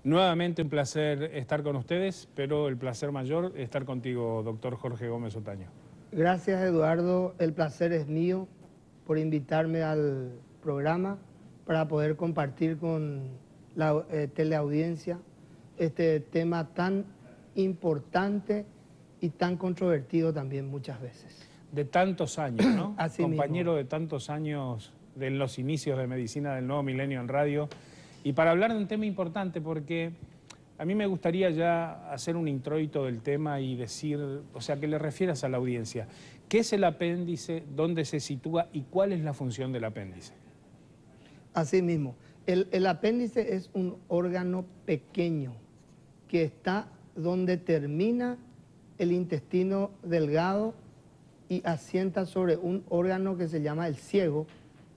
Nuevamente un placer estar con ustedes, pero el placer mayor es estar contigo, doctor Jorge Gómez Otaño. Gracias, Eduardo. El placer es mío por invitarme al programa para poder compartir con la teleaudiencia este tema tan importante y tan controvertido también muchas veces. De tantos años, ¿no? Así Compañero mismo. de tantos años de los inicios de Medicina del Nuevo Milenio en radio. Y para hablar de un tema importante, porque a mí me gustaría ya hacer un introito del tema y decir, o sea, que le refieras a la audiencia. ¿Qué es el apéndice? ¿Dónde se sitúa? ¿Y cuál es la función del apéndice? Así mismo. El apéndice es un órgano pequeño que está donde termina el intestino delgado y asienta sobre un órgano que se llama el ciego,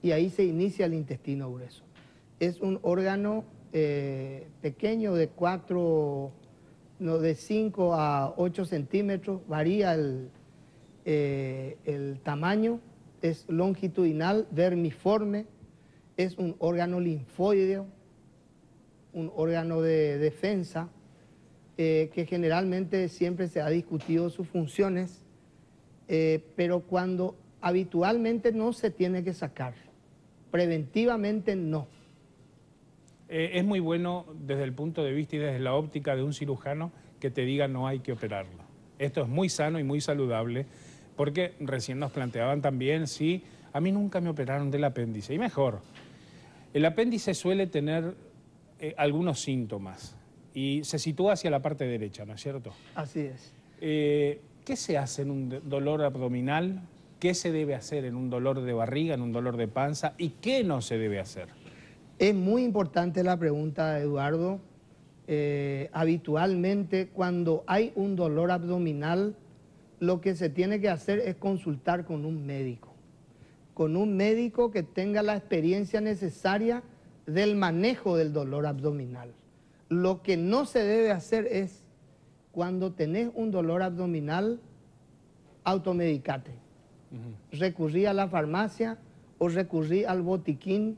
y ahí se inicia el intestino grueso. Es un órgano pequeño de 5 a 8 centímetros, varía el tamaño, es longitudinal, vermiforme, es un órgano linfoideo, un órgano de defensa, que generalmente siempre se ha discutido sus funciones, pero cuando habitualmente no se tiene que sacar, preventivamente no. Es muy bueno desde el punto de vista y desde la óptica de un cirujano que te diga no hay que operarlo. Esto es muy sano y muy saludable, porque recién nos planteaban también, sí, a mí nunca me operaron del apéndice, y mejor. El apéndice suele tener algunos síntomas y se sitúa hacia la parte derecha, ¿no es cierto? Así es. ¿Qué se hace en un dolor abdominal? ¿Qué se debe hacer en un dolor de barriga, en un dolor de panza? ¿Y qué no se debe hacer? Es muy importante la pregunta, Eduardo. Habitualmente, cuando hay un dolor abdominal, lo que se tiene que hacer es consultar con un médico que tenga la experiencia necesaria del manejo del dolor abdominal. Lo que no se debe hacer es, cuando tenés un dolor abdominal, automedicate. Recurrí a la farmacia o recurrí al botiquín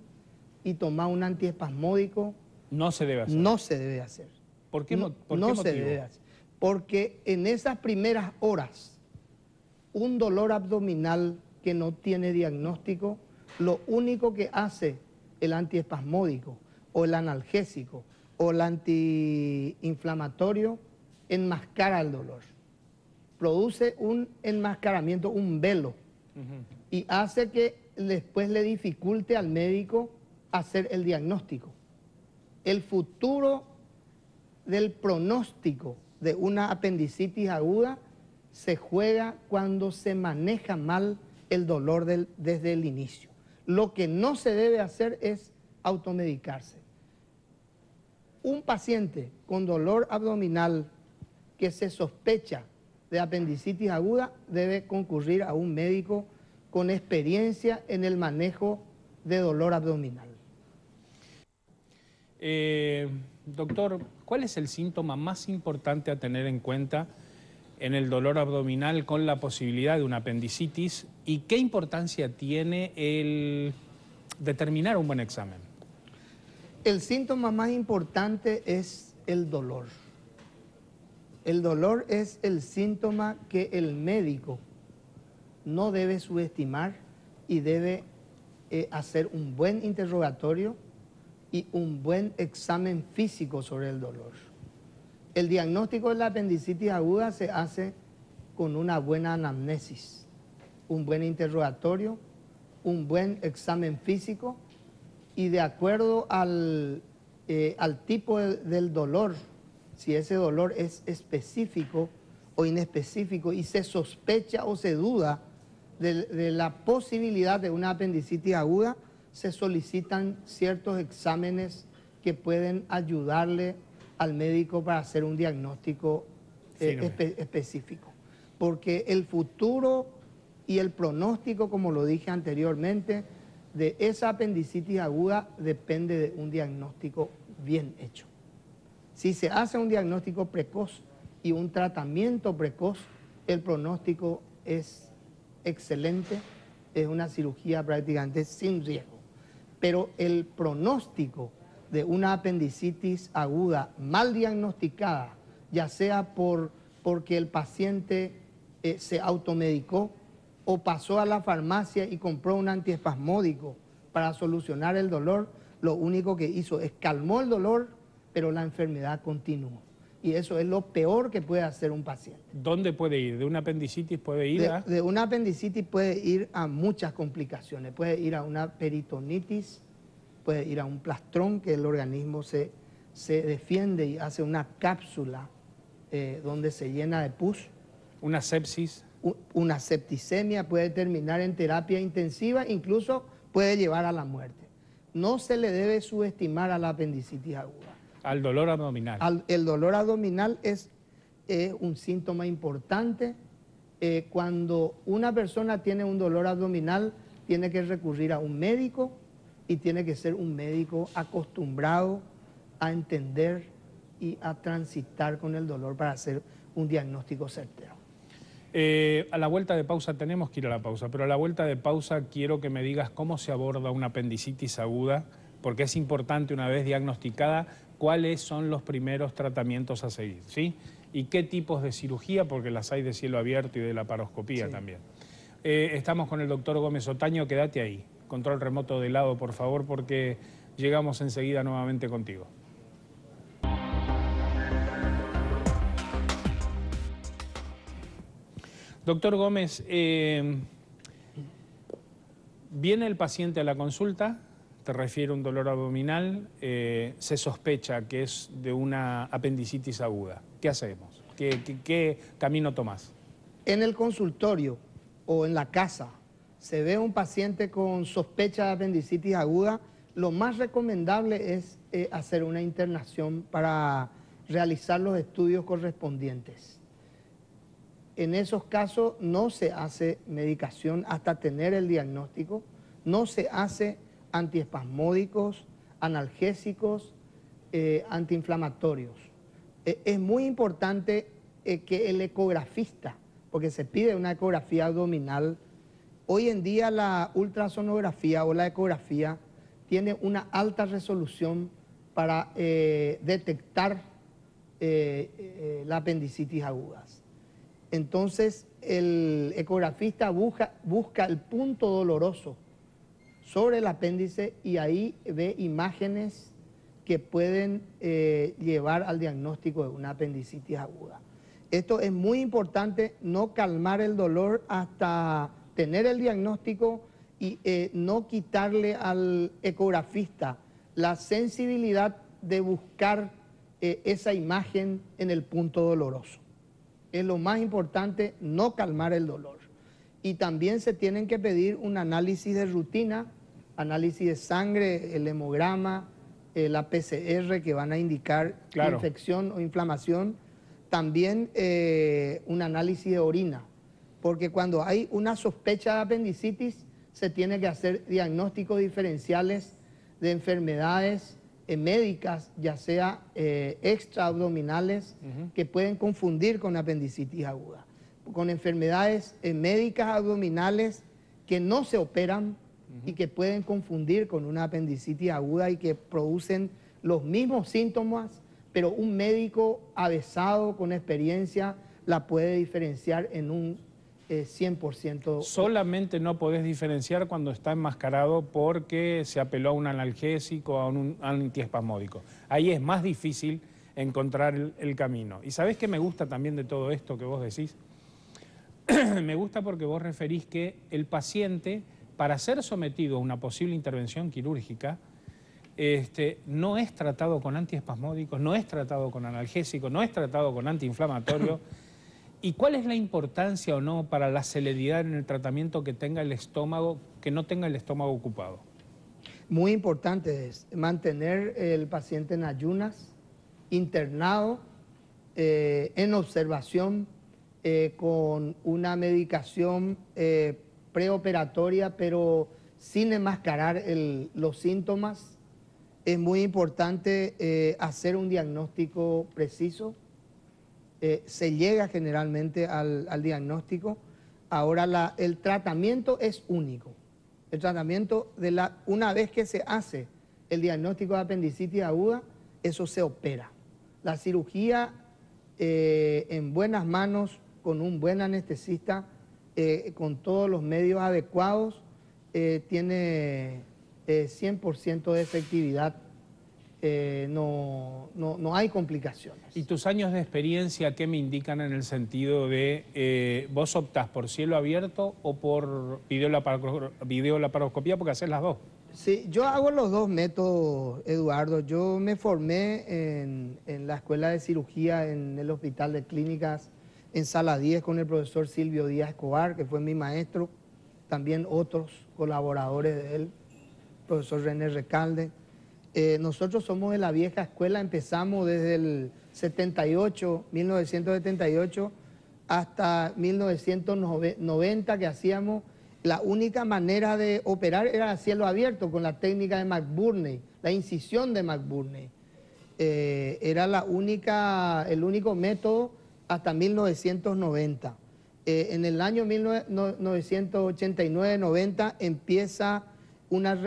y tomar un antiespasmódico. No se debe hacer. No se debe hacer. ¿Por qué, no por qué se debe hacer. Porque en esas primeras horas, un dolor abdominal que no tiene diagnóstico, lo único que hace el antiespasmódico o el analgésico o el antiinflamatorio, enmascara el dolor. Produce un enmascaramiento, un velo, y hace que después le dificulte al médico hacer el diagnóstico. El futuro del pronóstico de una apendicitis aguda se juega cuando se maneja mal el dolor desde el inicio. Lo que no se debe hacer es automedicarse. Un paciente con dolor abdominal que se sospecha de apendicitis aguda debe concurrir a un médico con experiencia en el manejo de dolor abdominal. Doctor, ¿cuál es el síntoma más importante a tener en cuenta en el dolor abdominal con la posibilidad de una apendicitis? ¿Y qué importancia tiene el determinar un buen examen? El síntoma más importante es el dolor. El dolor es el síntoma que el médico no debe subestimar y debe hacer un buen interrogatorio y un buen examen físico sobre el dolor. El diagnóstico de la apendicitis aguda se hace con una buena anamnesis, un buen interrogatorio, un buen examen físico, y de acuerdo al tipo del dolor, si ese dolor es específico o inespecífico y se sospecha o se duda de la posibilidad de una apendicitis aguda, se solicitan ciertos exámenes que pueden ayudarle al médico para hacer un diagnóstico específico. Porque el futuro y el pronóstico, como lo dije anteriormente, de esa apendicitis aguda depende de un diagnóstico bien hecho. Si se hace un diagnóstico precoz y un tratamiento precoz, el pronóstico es excelente, es una cirugía prácticamente sin riesgo. Pero el pronóstico de una apendicitis aguda mal diagnosticada, ya sea porque el paciente se automedicó o pasó a la farmacia y compró un antiespasmódico para solucionar el dolor, lo único que hizo es calmó el dolor, pero la enfermedad continuó. Y eso es lo peor que puede hacer un paciente. ¿Dónde puede ir? ¿De una apendicitis puede ir a...? De una apendicitis puede ir a muchas complicaciones. Puede ir a una peritonitis, puede ir a un plastrón, que el organismo se defiende y hace una cápsula donde se llena de pus. ¿Una sepsis? Una septicemia, puede terminar en terapia intensiva, incluso puede llevar a la muerte. No se le debe subestimar a la apendicitis aguda. Al dolor abdominal. El dolor abdominal es un síntoma importante. Cuando una persona tiene un dolor abdominal, tiene que recurrir a un médico y tiene que ser un médico acostumbrado a entender y a transitar con el dolor para hacer un diagnóstico certero. A la vuelta de pausa, tenemos que ir a la pausa, pero a la vuelta de pausa quiero que me digas cómo se aborda una apendicitis aguda, porque es importante, una vez diagnosticada, cuáles son los primeros tratamientos a seguir, ¿sí? Y qué tipos de cirugía, porque las hay de cielo abierto y de laparoscopía también. Estamos con el doctor Gómez Otaño, quédate ahí. Control remoto de lado, por favor, porque llegamos enseguida nuevamente contigo. Doctor Gómez, viene el paciente a la consulta, te refiere a un dolor abdominal, se sospecha que es de una apendicitis aguda. ¿Qué hacemos? ¿Qué camino tomás? En el consultorio o en la casa se ve un paciente con sospecha de apendicitis aguda, lo más recomendable es hacer una internación para realizar los estudios correspondientes. En esos casos no se hace medicación hasta tener el diagnóstico, no se hace antiespasmódicos, analgésicos, antiinflamatorios. Es muy importante que el ecografista, porque se pide una ecografía abdominal, hoy en día la ultrasonografía o la ecografía tiene una alta resolución para detectar la apendicitis agudas. Entonces el ecografista busca el punto doloroso sobre el apéndice y ahí ve imágenes que pueden llevar al diagnóstico de una apendicitis aguda. Esto es muy importante, no calmar el dolor hasta tener el diagnóstico y no quitarle al ecografista la sensibilidad de buscar esa imagen en el punto doloroso. Es lo más importante, no calmar el dolor. Y también se tienen que pedir un análisis de rutina, análisis de sangre, el hemograma, la PCR que van a indicar infección o inflamación. También un análisis de orina, porque cuando hay una sospecha de apendicitis se tiene que hacer diagnósticos diferenciales de enfermedades médicas, ya sea extraabdominales, que pueden confundir con apendicitis aguda, con enfermedades médicas abdominales que no se operan y que pueden confundir con una apendicitis aguda y que producen los mismos síntomas, pero un médico avesado con experiencia la puede diferenciar en un 100%. Solamente no podés diferenciar cuando está enmascarado porque se apeló a un analgésico o a un antiespasmódico. Ahí es más difícil encontrar el camino. ¿Y sabés qué me gusta también de todo esto que vos decís? Me gusta porque vos referís que el paciente, para ser sometido a una posible intervención quirúrgica, no es tratado con antiespasmódicos, no es tratado con analgésicos, no es tratado con antiinflamatorio. ¿Y cuál es la importancia o no para la celeridad en el tratamiento que tenga el estómago, que no tenga el estómago ocupado? Muy importante es mantener el paciente en ayunas, internado, en observación, con una medicación preoperatoria, pero sin enmascarar los síntomas. Es muy importante hacer un diagnóstico preciso. Se llega generalmente al diagnóstico. Ahora el tratamiento es único. El tratamiento, una vez que se hace el diagnóstico de apendicitis aguda, eso se opera. La cirugía en buenas manos, con un buen anestesista, con todos los medios adecuados, tiene 100% de efectividad. No hay complicaciones. ¿Y tus años de experiencia qué me indican en el sentido de vos optás por cielo abierto o por videolaparoscopía porque haces las dos? Sí, yo hago los dos métodos, Eduardo. Yo me formé en la Escuela de Cirugía en el Hospital de Clínicas en Sala 10 con el profesor Silvio Díaz Escobar, que fue mi maestro, también otros colaboradores de él, profesor René Recalde. Nosotros somos de la vieja escuela, empezamos desde el 1978, hasta 1990, que hacíamos, la única manera de operar era a cielo abierto, con la técnica de McBurney, la incisión de McBurney. Era el único método hasta 1990. En el año 1989-90 empieza una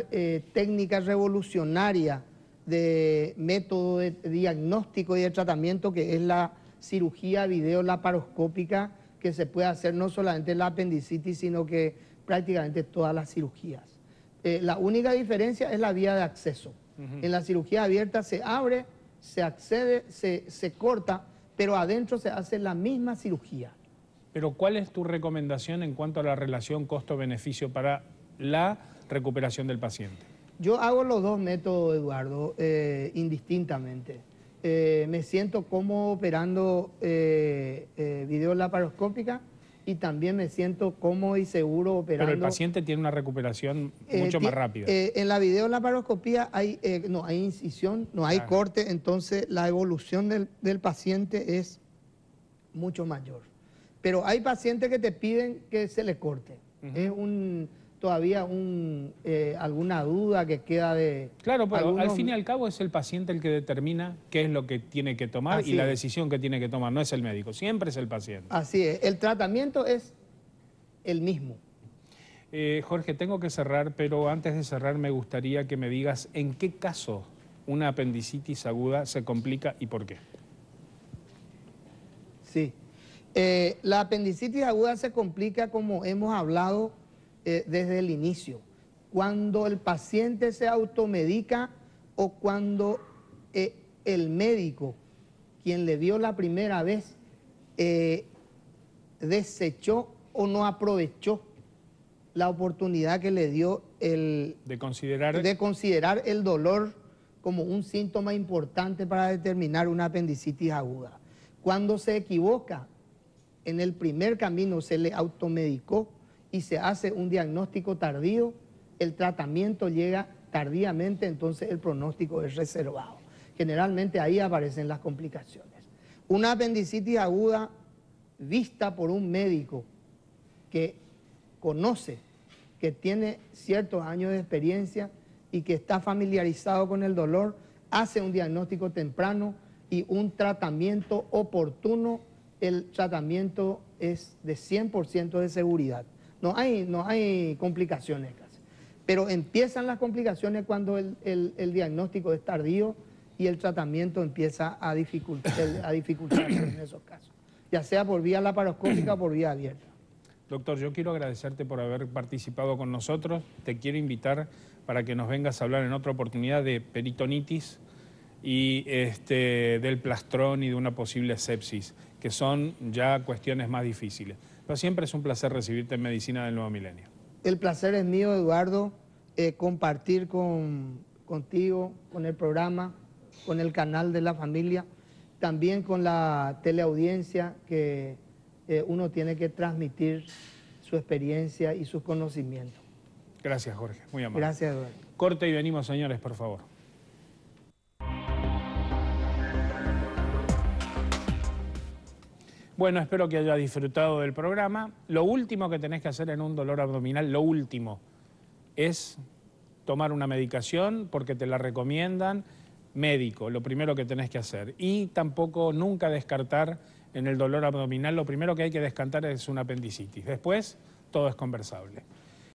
técnica revolucionaria de método de diagnóstico y de tratamiento, que es la cirugía videolaparoscópica, que se puede hacer no solamente la apendicitis, sino que prácticamente todas las cirugías. La única diferencia es la vía de acceso. En la cirugía abierta se abre, se accede, se corta, pero adentro se hace la misma cirugía. Pero ¿cuál es tu recomendación en cuanto a la relación costo-beneficio para la recuperación del paciente? Yo hago los dos métodos, Eduardo, indistintamente. Me siento cómodo operando videolaparoscópica y también me siento cómodo y seguro operando. Pero el paciente tiene una recuperación mucho más rápida. En la videolaparoscopía no hay incisión, no hay corte, entonces la evolución del paciente es mucho mayor. Pero hay pacientes que te piden que se le corte. Es todavía alguna duda que queda de... Claro, pero al fin y al cabo es el paciente el que determina qué es lo que tiene que tomar y la decisión que tiene que tomar, no es el médico, siempre es el paciente. Así es, el tratamiento es el mismo. Jorge, tengo que cerrar, pero antes de cerrar me gustaría que me digas en qué caso una apendicitis aguda se complica y por qué. Sí, la apendicitis aguda se complica, como hemos hablado, desde el inicio, cuando el paciente se automedica o cuando el médico, quien le dio la primera vez, desechó o no aprovechó la oportunidad que le dio de considerar el dolor como un síntoma importante para determinar una apendicitis aguda. Cuando se equivoca, en el primer camino se le automedicó y se hace un diagnóstico tardío, el tratamiento llega tardíamente, entonces el pronóstico es reservado. Generalmente ahí aparecen las complicaciones. Una apendicitis aguda vista por un médico que conoce, que tiene ciertos años de experiencia y que está familiarizado con el dolor, hace un diagnóstico temprano y un tratamiento oportuno. El tratamiento es de 100% de seguridad. No hay complicaciones casi. Pero empiezan las complicaciones cuando el diagnóstico es tardío y el tratamiento empieza a dificultarse en esos casos, ya sea por vía laparoscópica o por vía abierta. Doctor, yo quiero agradecerte por haber participado con nosotros. Te quiero invitar para que nos vengas a hablar en otra oportunidad de peritonitis y del plastrón y de una posible sepsis, que son ya cuestiones más difíciles. Pero siempre es un placer recibirte en Medicina del Nuevo Milenio. El placer es mío, Eduardo, compartir contigo, con el programa, con el canal de la familia, también con la teleaudiencia, que uno tiene que transmitir su experiencia y sus conocimientos. Gracias, Jorge. Muy amable. Gracias, Eduardo. Corte y venimos, señores, por favor. Bueno, espero que haya disfrutado del programa. Lo último que tenés que hacer en un dolor abdominal, lo último, es tomar una medicación porque te la recomiendan, médico, lo primero que tenés que hacer. Y tampoco nunca descartar en el dolor abdominal, lo primero que hay que descartar es una apendicitis. Después, todo es conversable.